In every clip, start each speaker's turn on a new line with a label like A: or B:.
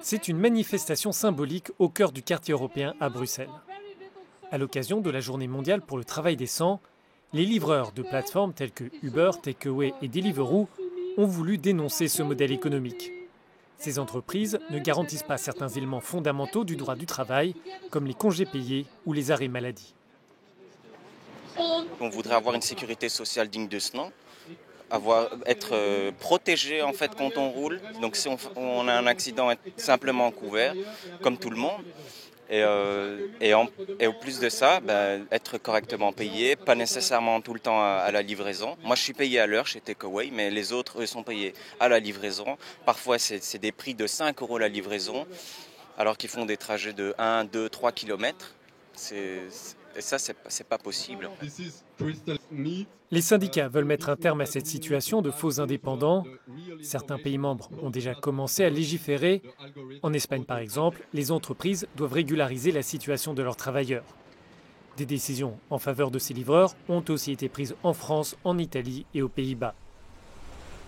A: C'est une manifestation symbolique au cœur du quartier européen à Bruxelles. À l'occasion de la Journée mondiale pour le travail décent, les livreurs de plateformes telles que Uber, Takeaway et Deliveroo ont voulu dénoncer ce modèle économique. Ces entreprises ne garantissent pas certains éléments fondamentaux du droit du travail, comme les congés payés ou les arrêts maladie.
B: On voudrait avoir une sécurité sociale digne de ce nom, être protégé en fait quand on roule. Donc si on a un accident, être simplement couvert, comme tout le monde. Et au plus de ça, être correctement payé, pas nécessairement tout le temps à la livraison. Moi, je suis payé à l'heure chez Takeaway, mais les autres, eux, sont payés à la livraison. Parfois, c'est des prix de 5 € la livraison, alors qu'ils font des trajets de 1, 2, 3 kilomètres. Et ça, c'est pas possible.
A: Les syndicats veulent mettre un terme à cette situation de faux indépendants. Certains pays membres ont déjà commencé à légiférer. En Espagne, par exemple, les entreprises doivent régulariser la situation de leurs travailleurs. Des décisions en faveur de ces livreurs ont aussi été prises en France, en Italie et aux Pays-Bas.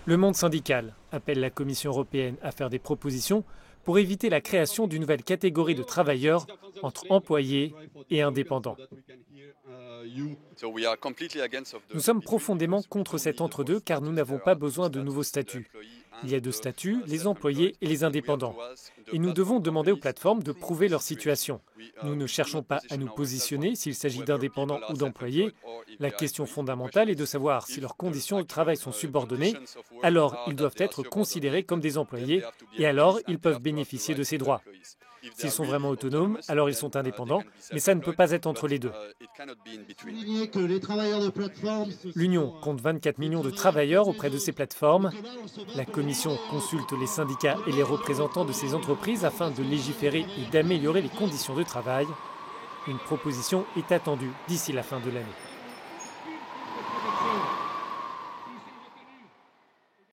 A: Le monde syndical appelle la Commission européenne à faire des propositions pour éviter la création d'une nouvelle catégorie de travailleurs entre employés et indépendants. Nous sommes profondément contre cet entre-deux car nous n'avons pas besoin de nouveaux statuts. Il y a deux statuts, les employés et les indépendants. Et nous devons demander aux plateformes de prouver leur situation. Nous ne cherchons pas à nous positionner s'il s'agit d'indépendants ou d'employés. La question fondamentale est de savoir si leurs conditions de travail sont subordonnées. Alors, ils doivent être considérés comme des employés et alors, ils peuvent bénéficier de ces droits. S'ils sont vraiment autonomes, alors ils sont indépendants, mais ça ne peut pas être entre les deux. L'Union compte 24 millions de travailleurs auprès de ces plateformes. La Commission consulte les syndicats et les représentants de ces entreprises afin de légiférer et d'améliorer les conditions de travail. Une proposition est attendue d'ici la fin de l'année.